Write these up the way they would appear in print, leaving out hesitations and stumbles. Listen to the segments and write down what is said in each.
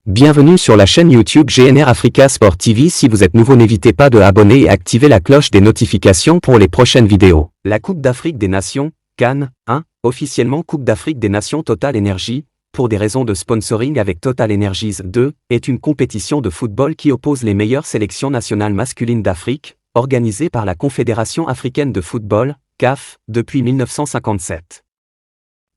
Bienvenue sur la chaîne YouTube GNR Africa Sport TV. Si vous êtes nouveau, n'hésitez pas de abonner et activer la cloche des notifications pour les prochaines vidéos. La Coupe d'Afrique des Nations, CAN 1, officiellement Coupe d'Afrique des Nations Total Energy, pour des raisons de sponsoring avec Total Energies 2, est une compétition de football qui oppose les meilleures sélections nationales masculines d'Afrique, organisée par la Confédération africaine de football, CAF, depuis 1957.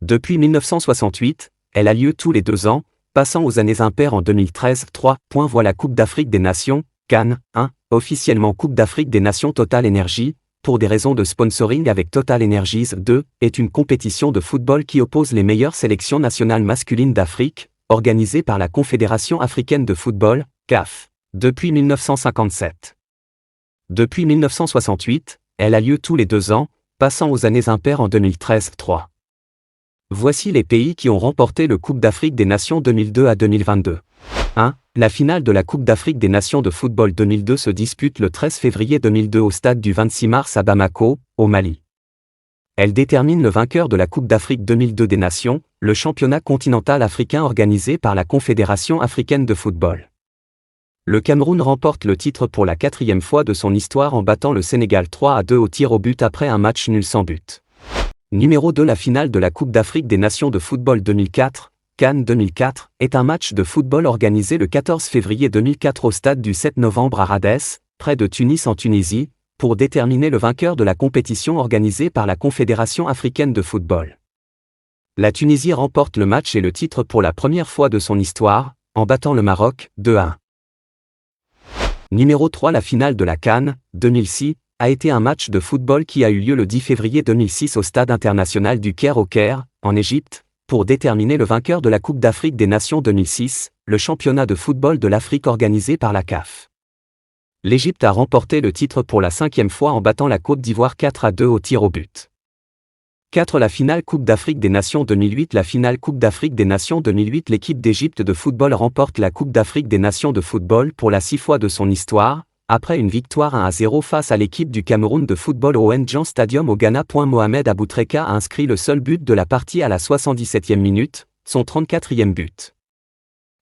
Depuis 1968, elle a lieu tous les 2 ans, passant aux années impaires en 2013. 3. Voilà Coupe d'Afrique des Nations, CAN 1, officiellement Coupe d'Afrique des Nations Total Energy, pour des raisons de sponsoring avec Total Energies 2, est une compétition de football qui oppose les meilleures sélections nationales masculines d'Afrique, organisée par la Confédération africaine de football, CAF, depuis 1957. Depuis 1968, elle a lieu tous les 2 ans, passant aux années impaires en 2013. 3. Voici les pays qui ont remporté le Coupe d'Afrique des Nations 2002 à 2022. 1. La finale de la Coupe d'Afrique des Nations de football 2002 se dispute le 13 février 2002 au stade du 26 mars à Bamako, au Mali. Elle détermine le vainqueur de la Coupe d'Afrique 2002 des Nations, le championnat continental africain organisé par la Confédération africaine de football. Le Cameroun remporte le titre pour la 4e fois de son histoire en battant le Sénégal 3-2 au tir au but après un match nul sans but. Numéro 2. La finale de la Coupe d'Afrique des Nations de football 2004, CAN 2004, est un match de football organisé le 14 février 2004 au stade du 7 novembre à Rades, près de Tunis en Tunisie, pour déterminer le vainqueur de la compétition organisée par la Confédération africaine de football. La Tunisie remporte le match et le titre pour la première fois de son histoire, en battant le Maroc 2-1. Numéro 3. La finale de la CAN 2006, a été un match de football qui a eu lieu le 10 février 2006 au stade international du Caire au Caire, en Égypte, pour déterminer le vainqueur de la Coupe d'Afrique des Nations 2006, le championnat de football de l'Afrique organisé par la CAF. L'Égypte a remporté le titre pour la 5e fois en battant la Côte d'Ivoire 4-2 au tir au but. 4. La finale Coupe d'Afrique des Nations 2008. La finale Coupe d'Afrique des Nations 2008. L'équipe d'Égypte de football remporte la Coupe d'Afrique des Nations de football pour la 6 fois de son histoire, après une victoire 1-0 face à l'équipe du Cameroun de football au Ndjan Stadium au Ghana. Mohamed Aboutreka a inscrit le seul but de la partie à la 77e minute, son 34e but.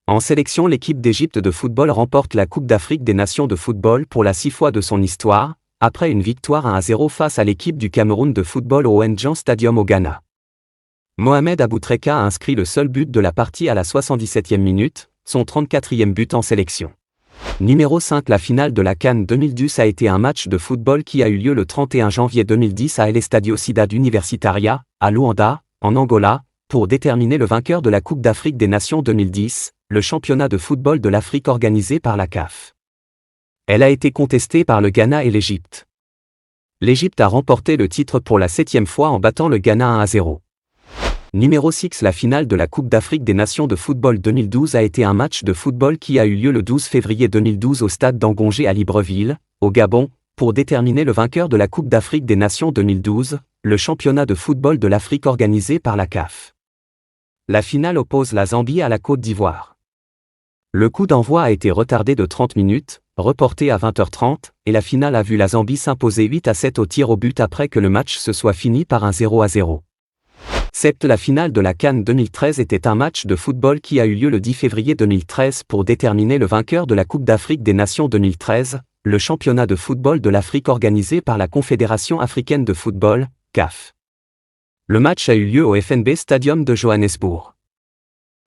En sélection, l'équipe d'Égypte de football remporte la Coupe d'Afrique des Nations de football pour la 6 fois de son histoire, après une victoire 1-0 face à l'équipe du Cameroun de football au Ndjan Stadium au Ghana. Mohamed Aboutreka a inscrit le seul but de la partie à la 77e minute, son 34e but en sélection. Numéro 5. La finale de la CAN 2010 a été un match de football qui a eu lieu le 31 janvier 2010 à El Estadio Cidade Universitaria, à Luanda, en Angola, pour déterminer le vainqueur de la Coupe d'Afrique des Nations 2010, le championnat de football de l'Afrique organisé par la CAF. Elle a été contestée par le Ghana et l'Égypte. L'Égypte a remporté le titre pour la 7e fois en battant le Ghana 1-0. Numéro 6. La finale de la Coupe d'Afrique des Nations de football 2012 a été un match de football qui a eu lieu le 12 février 2012 au stade d'Angongé à Libreville, au Gabon, pour déterminer le vainqueur de la Coupe d'Afrique des Nations 2012, le championnat de football de l'Afrique organisé par la CAF. La finale oppose la Zambie à la Côte d'Ivoire. Le coup d'envoi a été retardé de 30 minutes, reporté à 20h30, et la finale a vu la Zambie s'imposer 8-7 au tir au but après que le match se soit fini par un 0-0. 7. La finale de la CAN 2013 était un match de football qui a eu lieu le 10 février 2013 pour déterminer le vainqueur de la Coupe d'Afrique des Nations 2013, le championnat de football de l'Afrique organisé par la Confédération africaine de football, CAF. Le match a eu lieu au FNB Stadium de Johannesburg.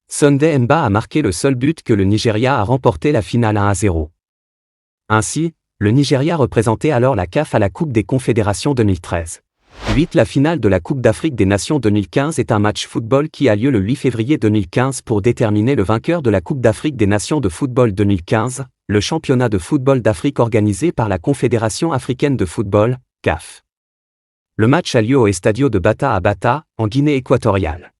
Sunday Mba a marqué le seul but que le Nigeria a remporté la finale 1-0. Ainsi, le Nigeria représentait alors la CAF à la Coupe des Confédérations 2013. 8. La finale de la Coupe d'Afrique des Nations 2015 est un match football qui a lieu le 8 février 2015 pour déterminer le vainqueur de la Coupe d'Afrique des Nations de football 2015, le championnat de football d'Afrique organisé par la Confédération africaine de football, CAF. Le match a lieu au Estadio de Bata à Bata, en Guinée équatoriale.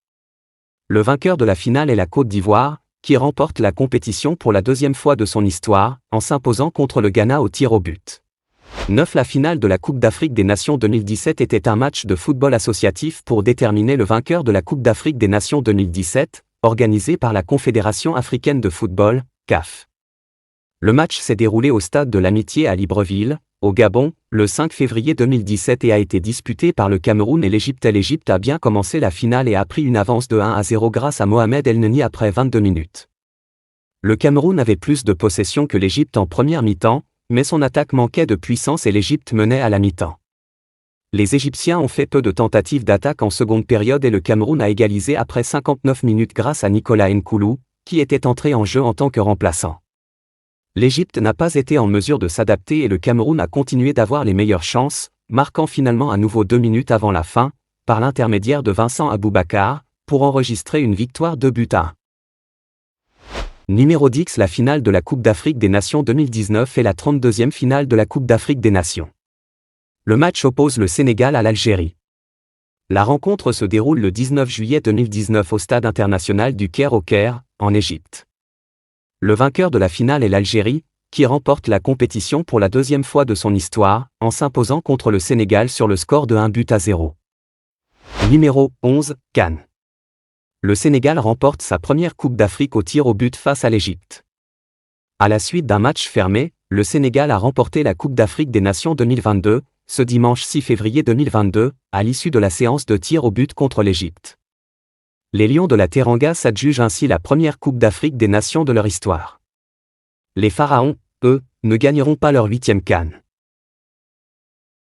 Le vainqueur de la finale est la Côte d'Ivoire, qui remporte la compétition pour la 2e fois de son histoire, en s'imposant contre le Ghana au tir au but. 9. La finale de la Coupe d'Afrique des Nations 2017 était un match de football associatif pour déterminer le vainqueur de la Coupe d'Afrique des Nations 2017, organisé par la Confédération africaine de football, CAF. Le match s'est déroulé au stade de l'Amitié à Libreville, au Gabon, le 5 février 2017 et a été disputé par le Cameroun et l'Égypte. L'Égypte a bien commencé la finale et a pris une avance de 1-0 grâce à Mohamed El Neni après 22 minutes. Le Cameroun avait plus de possession que l'Égypte en première mi-temps, mais son attaque manquait de puissance et l'Égypte menait à la mi-temps. Les Égyptiens ont fait peu de tentatives d'attaque en seconde période et le Cameroun a égalisé après 59 minutes grâce à Nicolas Nkoulou, qui était entré en jeu en tant que remplaçant. L'Égypte n'a pas été en mesure de s'adapter et le Cameroun a continué d'avoir les meilleures chances, marquant finalement à nouveau 2 minutes avant la fin, par l'intermédiaire de Vincent Aboubakar, pour enregistrer une victoire 2-1. Numéro 10. La finale de la Coupe d'Afrique des Nations 2019 est la 32e finale de la Coupe d'Afrique des Nations. Le match oppose le Sénégal à l'Algérie. La rencontre se déroule le 19 juillet 2019 au Stade international du Caire au Caire, en Égypte. Le vainqueur de la finale est l'Algérie, qui remporte la compétition pour la deuxième fois de son histoire, en s'imposant contre le Sénégal sur le score de 1-0. Numéro 11. CAN. Le Sénégal remporte sa première Coupe d'Afrique au tir au but face à l'Égypte. À la suite d'un match fermé, le Sénégal a remporté la Coupe d'Afrique des Nations 2022, ce dimanche 6 février 2022, à l'issue de la séance de tir au but contre l'Égypte. Les Lions de la Teranga s'adjugent ainsi la première Coupe d'Afrique des Nations de leur histoire. Les Pharaons, eux, ne gagneront pas leur 8e CAN.